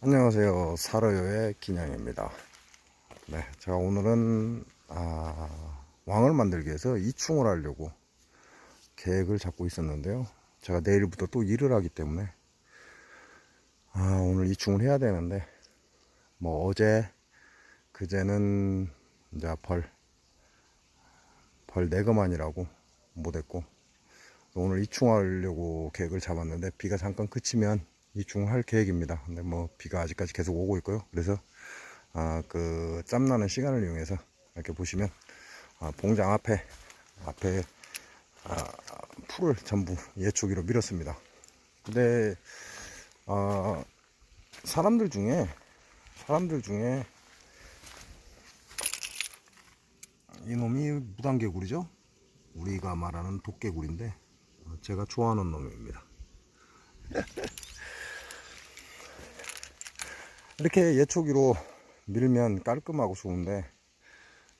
안녕하세요. 살아요의 기냥입니다. 네, 제가 오늘은 왕을 만들기 위해서 이충을 하려고 계획을 잡고 있었는데요. 제가 내일부터 또 일을 하기 때문에 오늘 이충을 해야 되는데 뭐 어제 그제는 이제 벌 네거만이라고 못했고 오늘 이충하려고 계획을 잡았는데 비가 잠깐 그치면 이충할 계획입니다. 근데 뭐 비가 아직까지 계속 오고 있고요. 그래서 그 짬나는 시간을 이용해서 이렇게 보시면 봉장 앞에 풀을 전부 예초기로 밀었습니다. 근데 사람들 중에 이놈이 무단개구리죠. 우리가 말하는 도개구리인데 제가 좋아하는 놈입니다. 이렇게 예초기로 밀면 깔끔하고 좋은데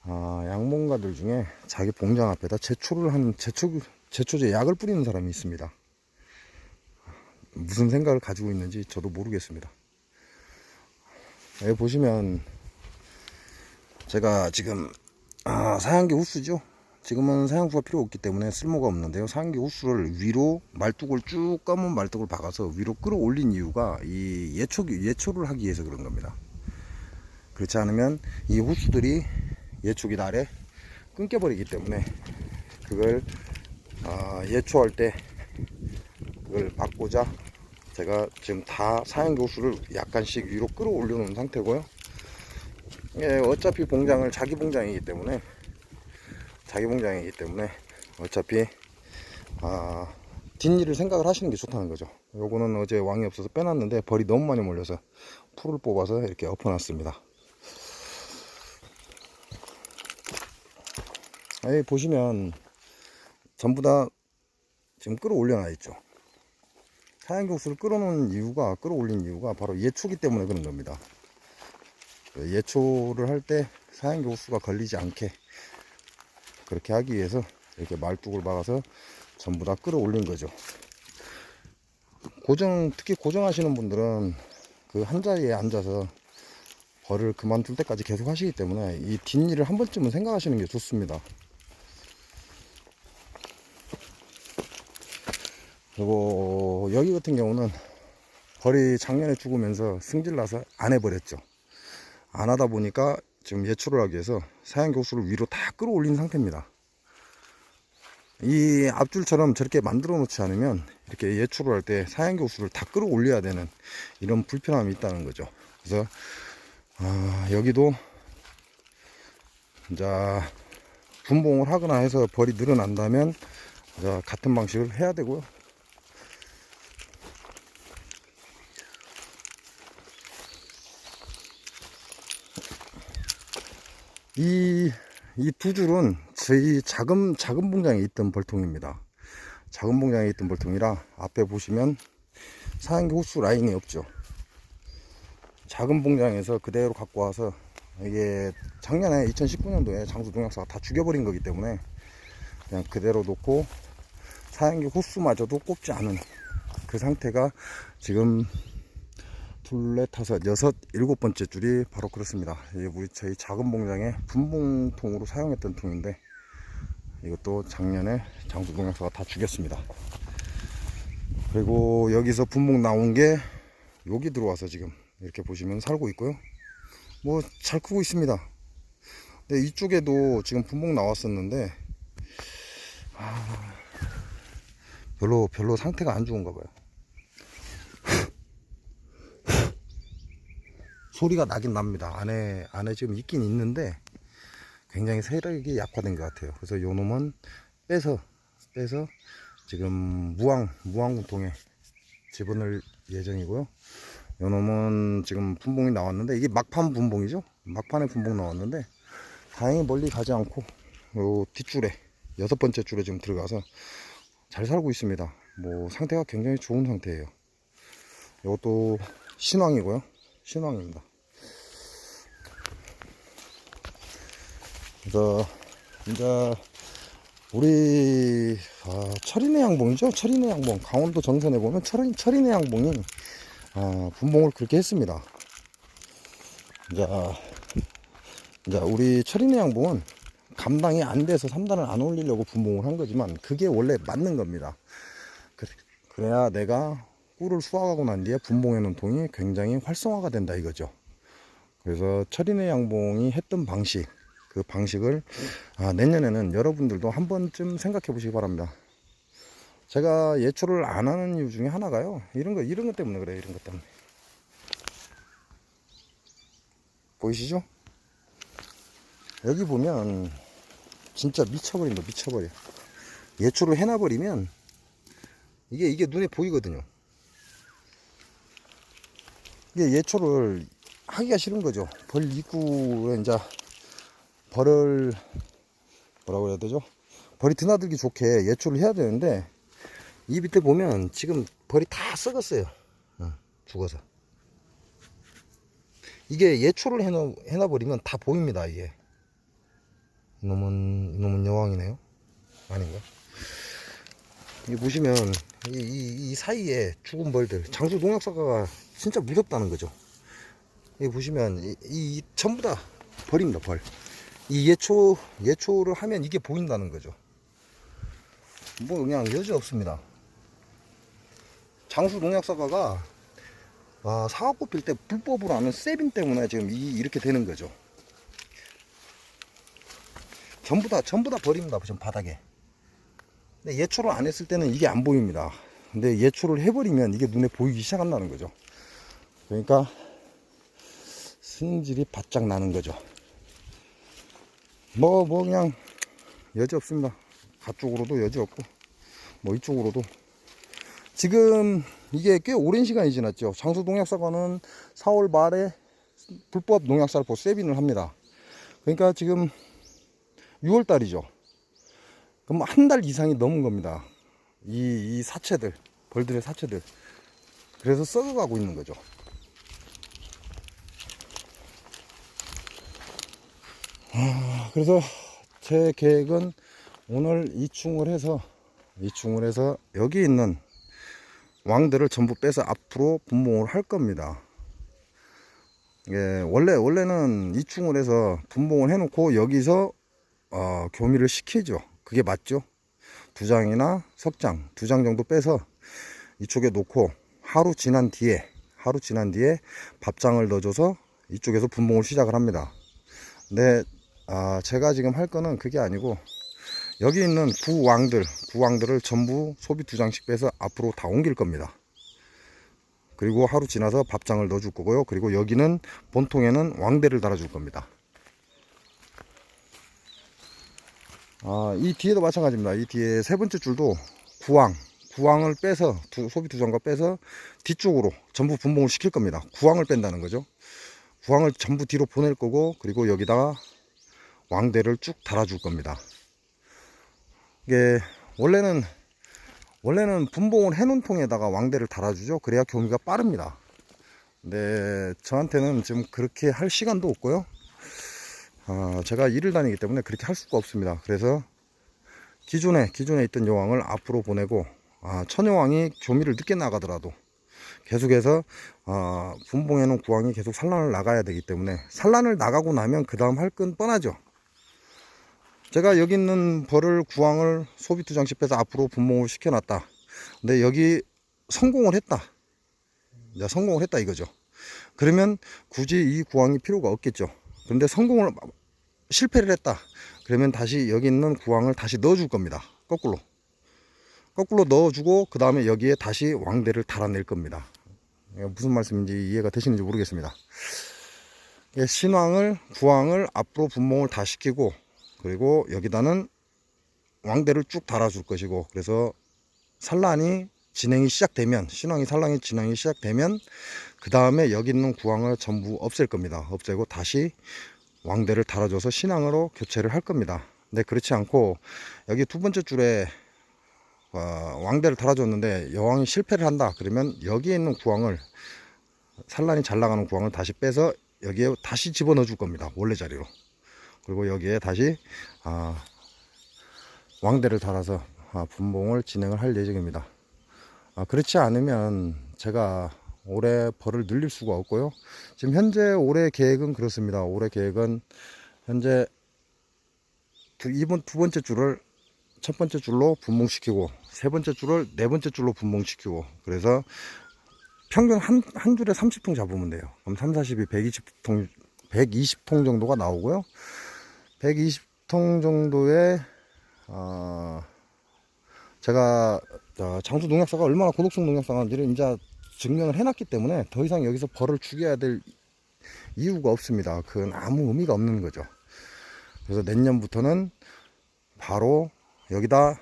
양봉가들 중에 자기 봉장 앞에다 제초를 하는 제초제 약을 뿌리는 사람이 있습니다. 무슨 생각을 가지고 있는지 저도 모르겠습니다. 여기 보시면 제가 지금 사양개 후수죠. 지금은 사양수가 필요 없기 때문에 쓸모가 없는데요. 사양개 후수를 위로 말뚝을 쭉 검은 말뚝을 박아서 위로 끌어올린 이유가 이 예초를 하기 위해서 그런 겁니다. 그렇지 않으면 이 후수들이 예초기 날에 끊겨버리기 때문에 그걸 예초할 때 그걸 막고자 제가 지금 다 사양개 후수를 약간씩 위로 끌어올려 놓은 상태고요. 예, 어차피 봉장을 자기 봉장이기 때문에 어차피 뒷일을 생각을 하시는 게 좋다는 거죠. 요거는 어제 왕이 없어서 빼놨는데 벌이 너무 많이 몰려서 풀을 뽑아서 이렇게 엎어놨습니다. 여기 보시면 전부 다 지금 끌어올려 놔 있죠. 사양교수를 끌어올린 이유가 바로 예초기 때문에 그런 겁니다. 예초를 할 때 사양교수가 걸리지 않게 그렇게 하기 위해서 이렇게 말뚝을 박아서 전부 다 끌어올린 거죠. 특히 고정하시는 분들은 그 한 자리에 앉아서 벌을 그만둘 때까지 계속 하시기 때문에 이 뒷일을 한 번쯤은 생각하시는 게 좋습니다. 그리고 여기 같은 경우는 벌이 작년에 죽으면서 승질나서 안 해버렸죠. 안 하다 보니까 지금 예초를 하기 위해서 사양교수를 위로 다 끌어올린 상태입니다. 이 앞줄처럼 저렇게 만들어 놓지 않으면 이렇게 예초를 할 때 사양교수를 다 끌어올려야 되는 이런 불편함이 있다는 거죠. 그래서 여기도 이제 분봉을 하거나 해서 벌이 늘어난다면 같은 방식을 해야 되고요. 이 두 줄은 저희 작은 봉장에 있던 벌통입니다. 작은 봉장에 있던 벌통이라 앞에 보시면 사양개 호수 라인이 없죠. 작은 봉장에서 그대로 갖고 와서 이게 작년에 2019년도에 장수 농약사가 다 죽여버린 거기 때문에 그냥 그대로 놓고 사양개 호수마저도 꼽지 않은 그 상태가 지금 둘레 타섯 여섯 일곱 번째 줄이 바로 그렇습니다. 이게 저희 작은 봉장에 분봉통으로 사용했던 통인데 이것도 작년에 장수 농약사가 다 죽였습니다. 그리고 여기서 분봉 나온 게 여기 들어와서 지금 이렇게 보시면 살고 있고요. 뭐 잘 크고 있습니다. 근데 이쪽에도 지금 분봉 나왔었는데 별로 상태가 안 좋은가 봐요. 소리가 나긴 납니다. 안에 지금 있긴 있는데 굉장히 세력이 약화된 것 같아요. 그래서 요 놈은 빼서 지금 무항통에 집어넣을 예정이고요. 요 놈은 지금 분봉이 나왔는데 이게 막판 분봉이죠. 막판에 분봉 나왔는데 다행히 멀리 가지 않고 요 뒷줄에 여섯 번째 줄에 지금 들어가서 잘 살고 있습니다. 뭐 상태가 굉장히 좋은 상태예요. 이것도 신왕이고요. 신왕입니다. 그래서 이제 우리 철인의 양봉이죠. 철인의 양봉 강원도 정선에 보면 철인의 양봉이 분봉을 그렇게 했습니다. 이제 우리 철인의 양봉은 감당이 안 돼서 3단을 안 올리려고 분봉을 한 거지만 그게 원래 맞는 겁니다. 그래야 내가 꿀을 수확하고 난 뒤에 분봉해 놓은 통이 굉장히 활성화가 된다 이거죠. 그래서 철인의 양봉이 했던 방식, 그 방식을 내년에는 여러분들도 한 번쯤 생각해 보시기 바랍니다. 제가 예초를 안 하는 이유 중에 하나가요, 이런 것 때문에 그래요. 이런 것 때문에. 보이시죠? 여기 보면 진짜 미쳐버린다, 미쳐버려. 예초를 해놔버리면 이게 눈에 보이거든요. 이게 예초를 하기가 싫은 거죠. 벌 입구에 이제 벌을 뭐라고 해야 되죠? 벌이 드나들기 좋게 예초를 해야 되는데 이 밑에 보면 지금 벌이 다 썩었어요. 죽어서. 이게 예초를 해놔버리면 다 보입니다. 이게 이놈은 여왕이네요. 아닌가? 이 보시면 이 사이에 죽은 벌들, 장수 농약사과가 진짜 무섭다는 거죠. 여기 보시면 이 전부 다 벌입니다. 벌. 이 예초를 하면 이게 보인다는 거죠. 뭐 그냥 여지 없습니다. 장수 농약사과가 사과꽃 필 때 불법으로 하는 세빈 때문에 지금 이렇게 되는 거죠. 전부 다 벌입니다. 지금 바닥에. 근데 예초를 안 했을 때는 이게 안 보입니다. 근데 예초를 해버리면 이게 눈에 보이기 시작한다는 거죠. 그러니까 승질이 바짝 나는 거죠. 뭐 그냥 여지 없습니다. 가쪽으로도 여지 없고 뭐 이쪽으로도. 지금 이게 꽤 오랜 시간이 지났죠. 장수 농약사과는 4월 말에 불법 농약살포 세빈을 합니다. 그러니까 지금 6월 달이죠. 그럼 한 달 이상이 넘은 겁니다. 이 사체들, 벌들의 사체들. 그래서 썩어가고 있는 거죠. 그래서 제 계획은 오늘 이충을 해서 여기 있는 왕들을 전부 빼서 앞으로 분봉을 할 겁니다. 예, 원래는 이충을 해서 분봉을 해놓고 여기서 교미를 시키죠. 그게 맞죠? 2장이나 석장 2장 정도 빼서 이쪽에 놓고 하루 지난 뒤에 밥장을 넣어줘서 이쪽에서 분봉을 시작을 합니다. 근데 제가 지금 할 거는 그게 아니고 여기 있는 구왕들을 전부 소비 2장씩 빼서 앞으로 다 옮길 겁니다. 그리고 하루 지나서 밥장을 넣어줄 거고요. 그리고 여기는 본통에는 왕대를 달아줄 겁니다. 이 뒤에도 마찬가지입니다. 이 뒤에 세 번째 줄도 구왕을 빼서 소비 2장과 빼서 뒤쪽으로 전부 분봉을 시킬 겁니다. 구왕을 뺀다는 거죠. 구왕을 전부 뒤로 보낼 거고, 그리고 여기다가 왕대를 쭉 달아줄 겁니다. 이게 원래는 분봉을 해놓은 통에다가 왕대를 달아주죠. 그래야 교미가 빠릅니다. 근데 저한테는 지금 그렇게 할 시간도 없고요. 제가 일을 다니기 때문에 그렇게 할 수가 없습니다. 그래서 기존에 있던 여왕을 앞으로 보내고, 천여왕이 교미를 늦게 나가더라도 계속해서 분봉해놓은 구왕이 계속 산란을 나가야 되기 때문에, 산란을 나가고 나면 그 다음 할 건 뻔하죠. 제가 여기 있는 벌을 구왕을 소비 2장씩 빼서 앞으로 분봉을 시켜놨다. 근데 여기 성공을 했다. 이제 성공을 했다 이거죠. 그러면 굳이 이 구왕이 필요가 없겠죠. 그런데 실패를 했다. 그러면 다시 여기 있는 구왕을 다시 넣어줄 겁니다. 거꾸로 넣어주고 그 다음에 여기에 다시 왕대를 달아낼 겁니다. 무슨 말씀인지 이해가 되시는지 모르겠습니다. 신왕을 구왕을 앞으로 분봉을 다 시키고, 그리고 여기다는 왕대를 쭉 달아줄 것이고, 그래서 산란이 진행이 시작되면, 신왕이 산란이 진행이 시작되면 그 다음에 여기 있는 구왕을 전부 없앨 겁니다. 없애고 다시 왕대를 달아줘서 신왕으로 교체를 할 겁니다. 근데 그렇지 않고 여기 두 번째 줄에 왕대를 달아줬는데 여왕이 실패를 한다. 그러면 여기에 있는 구왕을, 산란이 잘 나가는 구왕을 다시 빼서 여기에 다시 집어넣어 줄 겁니다. 원래 자리로. 그리고 여기에 다시 왕대를 달아서 분봉을 진행을 할 예정입니다. 그렇지 않으면 제가 올해 벌을 늘릴 수가 없고요. 지금 현재 올해 계획은 그렇습니다. 올해 계획은 현재 이번 두 번째 줄을 첫 번째 줄로 분봉시키고 세 번째 줄을 네 번째 줄로 분봉시키고, 그래서 평균 한 줄에 30통 잡으면 돼요. 그럼 3, 40이 120통 정도가 나오고요. 120통 정도에 제가 장수 농약사가 얼마나 고독성 농약사인지를 이제 증명을 해놨기 때문에 더 이상 여기서 벌을 죽여야 될 이유가 없습니다. 그건 아무 의미가 없는 거죠. 그래서 내년부터는 바로 여기다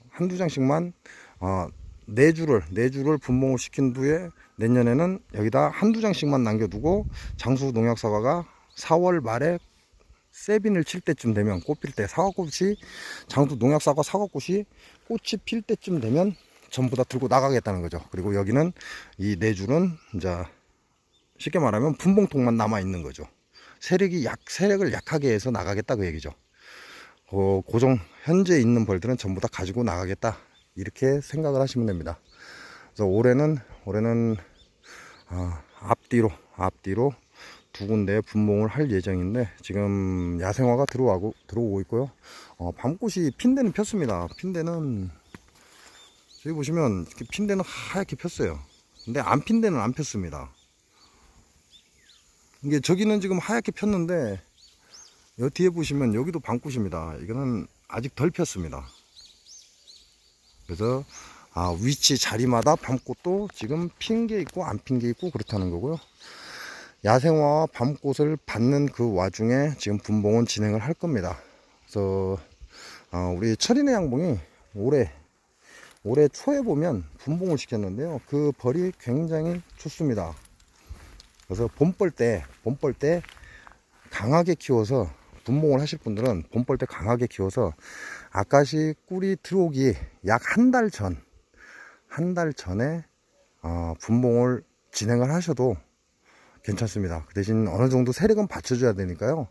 한두 장씩만 네 줄을 분봉을 시킨 후에 내년에는 여기다 한두 장씩만 남겨두고 장수 농약사과가 4월 말에 세빈을 칠 때쯤 되면, 꽃 필 때, 사과꽃이, 장수 농약사과 사과꽃이 꽃이 필 때쯤 되면 전부 다 들고 나가겠다는 거죠. 그리고 여기는 이 네 줄은 이제 쉽게 말하면 분봉통만 남아 있는 거죠. 세력을 약하게 해서 나가겠다 그 얘기죠. 고정 현재 있는 벌들은 전부 다 가지고 나가겠다, 이렇게 생각을 하시면 됩니다. 그래서 올해는 앞뒤로 두 군데 분봉을 할 예정인데, 지금 야생화가 들어오고 있고요. 밤꽃이 핀대는 폈습니다. 핀대는 저기 보시면 이렇게 핀대는 하얗게 폈어요. 근데 안 핀대는 안 폈습니다. 이게 저기는 지금 하얗게 폈는데 여 뒤에 보시면 여기도 밤꽃입니다. 이거는 아직 덜 폈습니다. 그래서 위치 자리마다 밤꽃도 지금 핀 게 있고 안 핀 게 있고 그렇다는 거고요. 야생화와 밤꽃을 받는 그 와중에 지금 분봉은 진행을 할 겁니다. 그래서 우리 철인의 양봉이 올해 초에 보면 분봉을 시켰는데요. 그 벌이 굉장히 좋습니다. 그래서 봄벌 때 강하게 키워서 분봉을 하실 분들은 봄벌 때 강하게 키워서 아까시 꿀이 들어오기 약 한 달 전에 분봉을 진행을 하셔도 괜찮습니다. 그 대신 어느 정도 세력은 받쳐줘야 되니까요.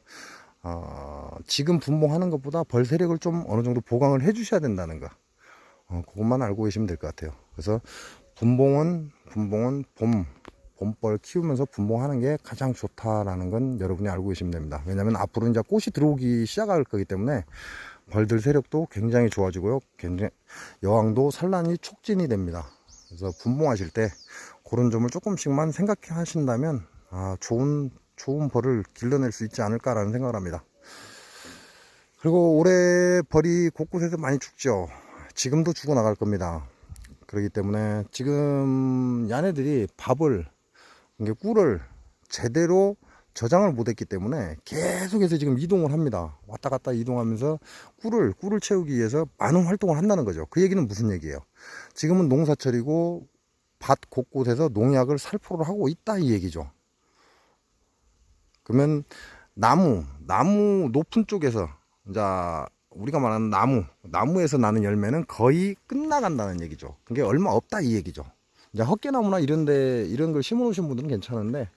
지금 분봉하는 것보다 벌 세력을 좀 어느 정도 보강을 해 주셔야 된다는 거, 그것만 알고 계시면 될 것 같아요. 그래서 분봉은 봄벌 키우면서 분봉하는 게 가장 좋다라는 건 여러분이 알고 계시면 됩니다. 왜냐하면 앞으로 이제 꽃이 들어오기 시작할 거기 때문에 벌들 세력도 굉장히 좋아지고요. 굉장히 여왕도 산란이 촉진이 됩니다. 그래서 분봉하실 때 그런 점을 조금씩만 생각하신다면 좋은 벌을 길러낼 수 있지 않을까라는 생각을 합니다. 그리고 올해 벌이 곳곳에서 많이 죽죠. 지금도 죽어 나갈 겁니다. 그렇기 때문에 지금 야네들이 꿀을 제대로 저장을 못했기 때문에 계속해서 지금 이동을 합니다. 왔다 갔다 이동하면서 꿀을 채우기 위해서 많은 활동을 한다는 거죠. 그 얘기는 무슨 얘기예요? 지금은 농사철이고 밭 곳곳에서 농약을 살포를 하고 있다, 이 얘기죠. 그러면 나무 높은 쪽에서 이제 우리가 말하는 나무에서 나는 열매는 거의 끝나간다는 얘기죠. 그게 얼마 없다, 이 얘기죠. 이제 헛개나무나 이런 걸 심어 놓으신 분들은 괜찮은데,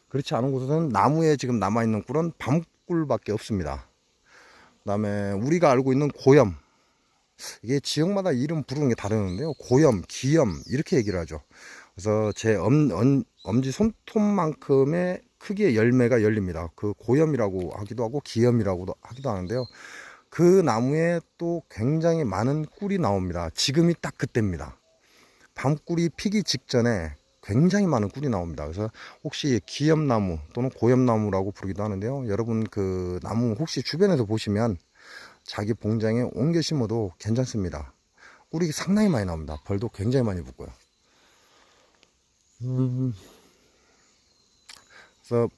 그렇지 않은 곳에서는 나무에 지금 남아있는 꿀은 밤꿀밖에 없습니다. 그 다음에 우리가 알고 있는 고염, 이게 지역마다 이름 부르는 게 다르는데요. 고염, 기염 이렇게 얘기를 하죠. 그래서 제 엄지 손톱만큼의 크기의 열매가 열립니다. 그 고염이라고 하기도 하고 기염이라고 하기도 하는데요. 그 나무에 또 굉장히 많은 꿀이 나옵니다. 지금이 딱 그때입니다. 밤꿀이 피기 직전에 굉장히 많은 꿀이 나옵니다. 그래서 혹시 기염나무 또는 고염나무라고 부르기도 하는데요. 여러분 그 나무 혹시 주변에서 보시면 자기 봉장에 옮겨 심어도 괜찮습니다. 꿀이 상당히 많이 나옵니다. 벌도 굉장히 많이 붙고요. 그래서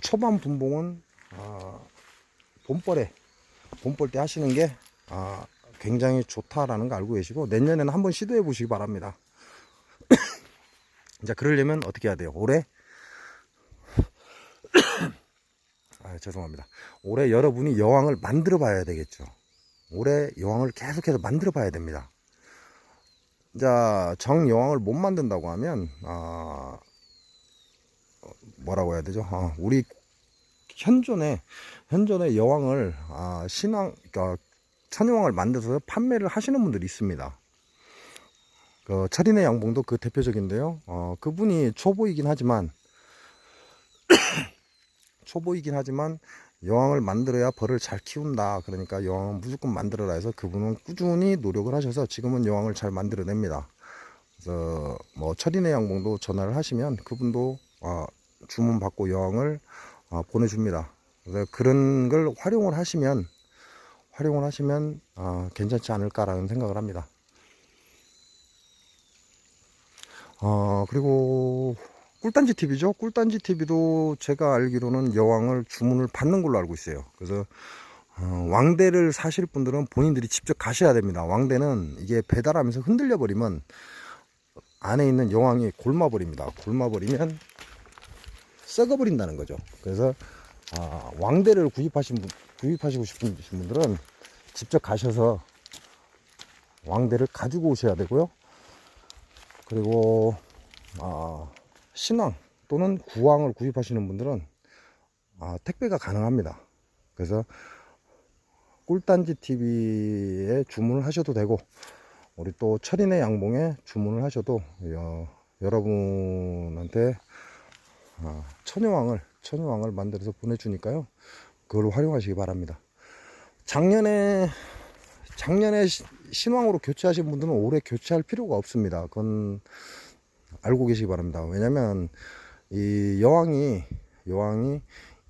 초반 분봉은 봄벌 때 하시는 게 굉장히 좋다라는 거 알고 계시고, 내년에는 한번 시도해 보시기 바랍니다. 자, 그러려면 어떻게 해야 돼요? 올해 죄송합니다. 올해 여러분이 여왕을 만들어 봐야 되겠죠. 올해 여왕을 계속해서 만들어 봐야 됩니다. 자, 정여왕을 못 만든다고 하면 뭐라고 해야 되죠? 우리 현존의 여왕을 그러니까 천여왕을 만들어서 판매를 하시는 분들이 있습니다. 그 철인의 양봉도 그 대표적인데요. 그분이 초보이긴 하지만 여왕을 만들어야 벌을 잘 키운다. 그러니까 여왕은 무조건 만들어라 해서 그분은 꾸준히 노력을 하셔서 지금은 여왕을 잘 만들어냅니다. 그래서 뭐 철인의 양봉도 전화를 하시면 그분도 주문 받고 여왕을 보내줍니다. 그래서 그런 걸 활용을 하시면 괜찮지 않을까라는 생각을 합니다. 그리고 꿀단지 TV죠. 꿀단지 TV도 제가 알기로는 여왕을 주문을 받는 걸로 알고 있어요. 그래서 왕대를 사실 분들은 본인들이 직접 가셔야 됩니다. 왕대는 이게 배달하면서 흔들려 버리면 안에 있는 여왕이 골마버립니다. 골마버리면 썩어버린다는 거죠. 그래서 왕대를 구입하시고 싶은 분들은 직접 가셔서 왕대를 가지고 오셔야 되고요. 그리고 신왕 또는 구왕을 구입하시는 분들은 택배가 가능합니다. 그래서 꿀단지 TV에 주문을 하셔도 되고, 우리 또 철인의 양봉에 주문을 하셔도 여러분한테 천여왕을 만들어서 보내주니까요. 그걸 활용하시기 바랍니다. 작년에 신왕으로 교체하신 분들은 올해 교체할 필요가 없습니다. 그건 알고 계시기 바랍니다. 왜냐면 이 여왕이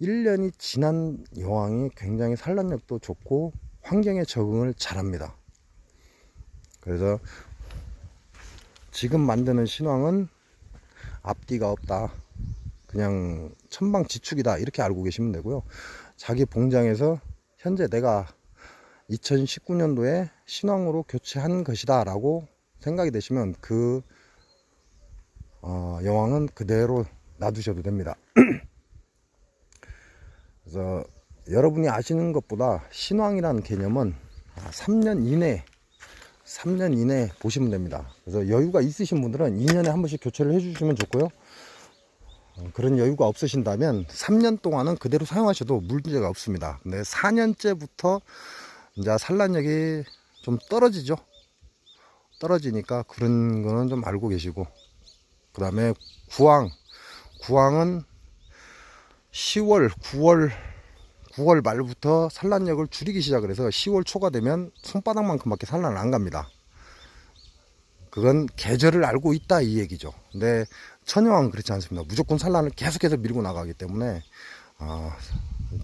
1년이 지난 여왕이 굉장히 산란력도 좋고 환경에 적응을 잘합니다. 그래서 지금 만드는 신왕은 앞뒤가 없다, 그냥 천방지축이다, 이렇게 알고 계시면 되고요. 자기 봉장에서 현재 내가 2019년도에 신왕으로 교체한 것이다 라고 생각이 되시면 그 여왕은 그대로 놔두셔도 됩니다. 그래서 여러분이 아시는 것보다 신왕이라는 개념은 3년 이내 보시면 됩니다. 그래서 여유가 있으신 분들은 2년에 한 번씩 교체를 해주시면 좋고요. 그런 여유가 없으신다면 3년 동안은 그대로 사용하셔도 문제가 없습니다. 근데 4년째부터 이제 산란력이 좀 떨어지니까 그런 거는 좀 알고 계시고, 그 다음에 구왕은 9월 말부터 산란력을 줄이기 시작을 해서 10월 초가 되면 손바닥만큼밖에 산란을 안 갑니다. 그건 계절을 알고 있다 이 얘기죠. 근데 천여왕은 그렇지 않습니다. 무조건 산란을 계속해서 밀고 나가기 때문에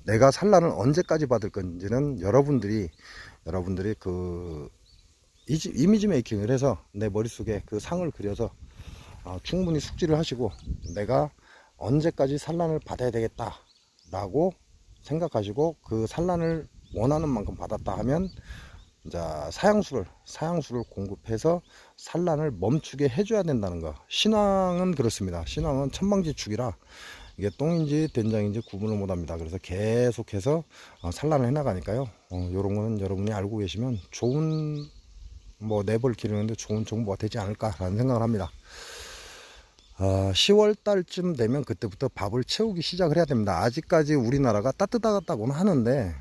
내가 산란을 언제까지 받을 건지는 여러분들이 그 이미지 메이킹을 해서 내 머릿속에 그 상을 그려서 충분히 숙지를 하시고, 내가 언제까지 산란을 받아야 되겠다 라고 생각하시고 그 산란을 원하는 만큼 받았다 하면 이제 사양수를 공급해서 산란을 멈추게 해줘야 된다는 거. 신왕은 그렇습니다. 신왕은 천방지축이라 이게 똥인지 된장인지 구분을 못합니다. 그래서 계속해서 산란을 해나가니까요. 요런 거는 여러분이 알고 계시면 좋은 내벌 기르는데 좋은 정보가 되지 않을까라는 생각을 합니다. 10월 달쯤 되면 그때부터 밥을 채우기 시작을 해야 됩니다. 아직까지 우리나라가 따뜻하다고는 하는데,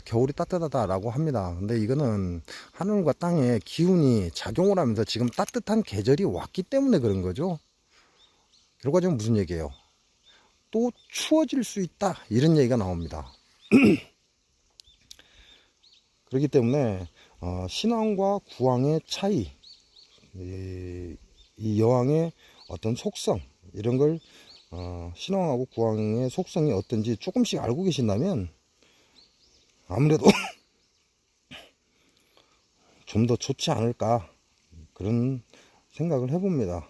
겨울이 따뜻하다 라고 합니다. 근데 이거는 하늘과 땅의 기운이 작용을 하면서 지금 따뜻한 계절이 왔기 때문에 그런 거죠. 결과적으로 무슨 얘기예요? 또 추워질 수 있다, 이런 얘기가 나옵니다. 그렇기 때문에 신왕과 구왕의 차이, 이 여왕의 어떤 속성, 이런 걸 신왕하고 구왕의 속성이 어떤지 조금씩 알고 계신다면 아무래도 좀 더 좋지 않을까, 그런 생각을 해봅니다.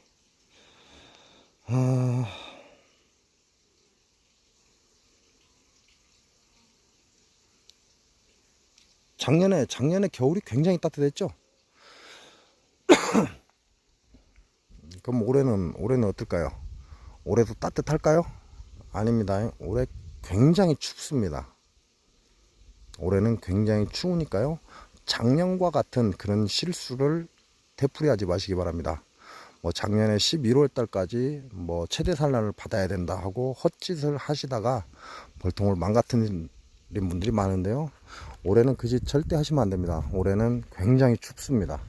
작년에 겨울이 굉장히 따뜻했죠. 그럼 올해는 어떨까요? 올해도 따뜻할까요? 아닙니다. 올해 굉장히 춥습니다. 올해는 굉장히 추우니까요. 작년과 같은 그런 실수를 되풀이하지 마시기 바랍니다. 작년에 11월 달까지 최대 산란을 받아야 된다 하고 헛짓을 하시다가 벌통을 망가뜨린 분들이 많은데요. 올해는 그 짓 절대 하시면 안 됩니다. 올해는 굉장히 춥습니다.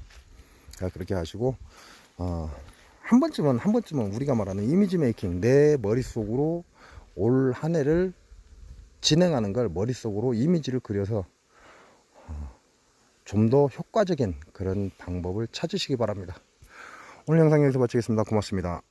자, 그렇게 하시고 한 번쯤은 우리가 말하는 이미지 메이킹, 내 머릿속으로 올 한 해를 진행하는 걸 머릿속으로 이미지를 그려서 좀 더 효과적인 그런 방법을 찾으시기 바랍니다. 오늘 영상 여기서 마치겠습니다. 고맙습니다.